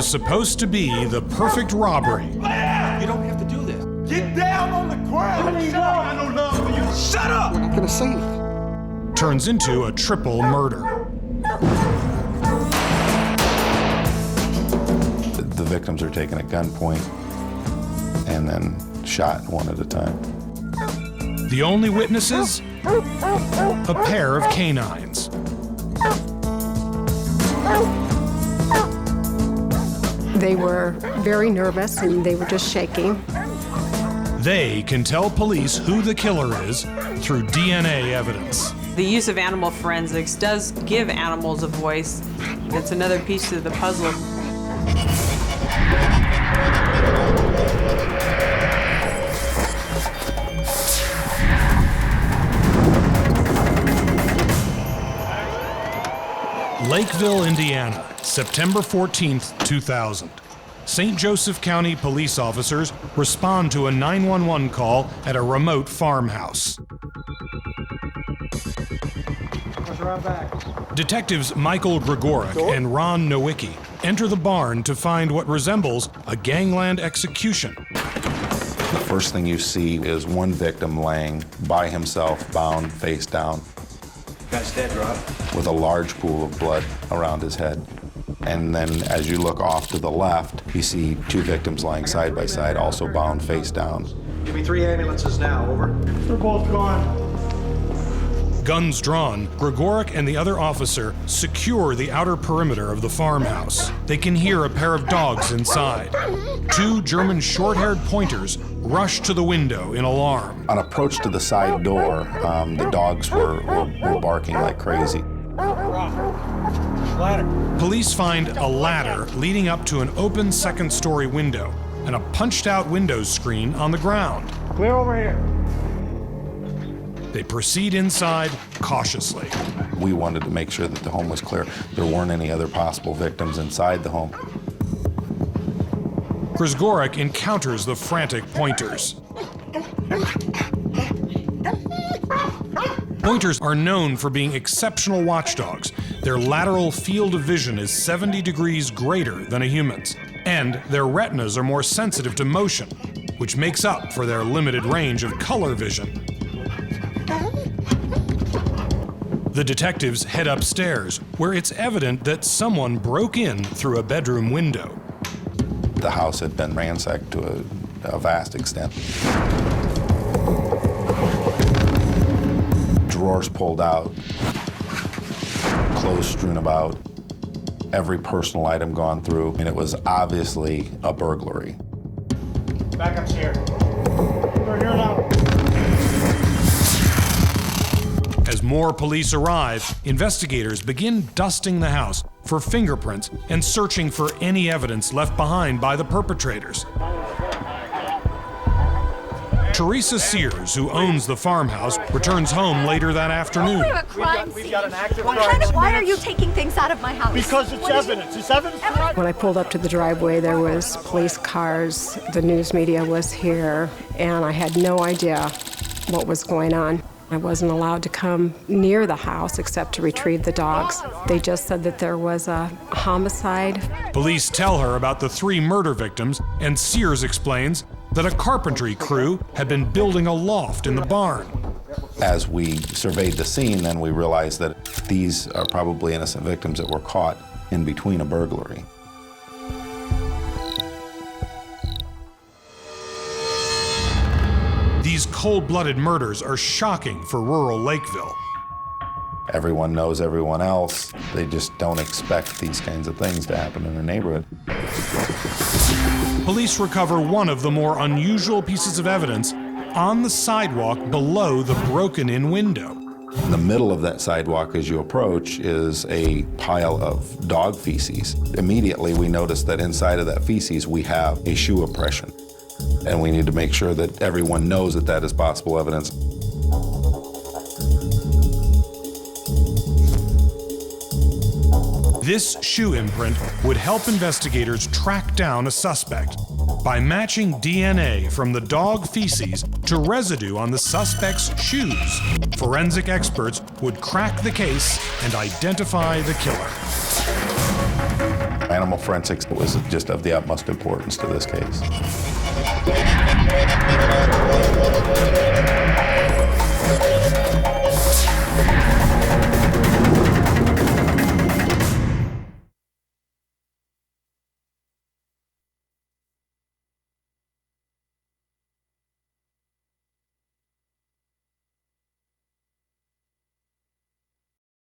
was supposed to be the perfect robbery. You don't have to do this. Get down on the ground! I don't know for you. Shut up! You're not gonna say anything. Turns into a triple murder. The victims are taken at gunpoint and then shot one at a time. The only witnesses? A pair of canines. They were very nervous and they were just shaking. They can tell police who the killer is through DNA evidence. The use of animal forensics does give animals a voice. It's another piece of the puzzle. Lakeville, Indiana, September 14th, 2000. St. Joseph County police officers respond to a 911 call at a remote farmhouse. Detectives Michael Gregorek and Ron Nowicki enter the barn to find what resembles a gangland execution. The first thing you see is one victim laying by himself, bound face down, Guy's dead, Rob. with a large pool of blood around his head. And then as you look off to the left, you see two victims lying side by side, also bound face down. Give me 3 ambulances now, over. They're both gone. Guns drawn, Gregorek and the other officer secure the outer perimeter of the farmhouse. They can hear a pair of dogs inside. 2 German short-haired pointers rush to the window in alarm. On approach to the side door, the dogs were barking like crazy. Ladder. Police find a ladder leading up to an open second-story window and a punched-out window screen on the ground. Clear over here. They proceed inside cautiously. We wanted to make sure that the home was clear. There weren't any other possible victims inside the home. Gregorek encounters the frantic pointers. Pointers are known for being exceptional watchdogs. Their lateral field of vision is 70 degrees greater than a human's, and their retinas are more sensitive to motion, which makes up for their limited range of color vision. The detectives head upstairs, where it's evident that someone broke in through a bedroom window. The house had been ransacked to a vast extent. Drawers pulled out, clothes strewn about, every personal item gone through, and it was obviously a burglary. Backup's here. We're here now. As more police arrive, investigators begin dusting the house for fingerprints and searching for any evidence left behind by the perpetrators. Teresa Sears, who owns the farmhouse, returns home later that afternoon. We're a crime We've scene. got an active crime scene. Why are you taking things out of my house? Because it's evidence. It's evidence. When I pulled up to the driveway, there was police cars, the news media was here, and I had no idea what was going on. I wasn't allowed to come near the house except to retrieve the dogs. They just said that there was a homicide. Police tell her about the 3 murder victims, and Sears explains that a carpentry crew had been building a loft in the barn. As we surveyed the scene, then we realized that these are probably innocent victims that were caught in between a burglary. These cold-blooded murders are shocking for rural Lakeville. Everyone knows everyone else. They just don't expect these kinds of things to happen in their neighborhood. Police recover one of the more unusual pieces of evidence on the sidewalk below the broken-in window. In the middle of that sidewalk as you approach is a pile of dog feces. Immediately we notice that inside of that feces we have a shoe impression. And we need to make sure that everyone knows that that is possible evidence. This shoe imprint would help investigators track down a suspect by matching DNA from the dog feces to residue on the suspect's shoes. Forensic experts would crack the case and identify the killer. And Animal forensics was just of the utmost importance to this case.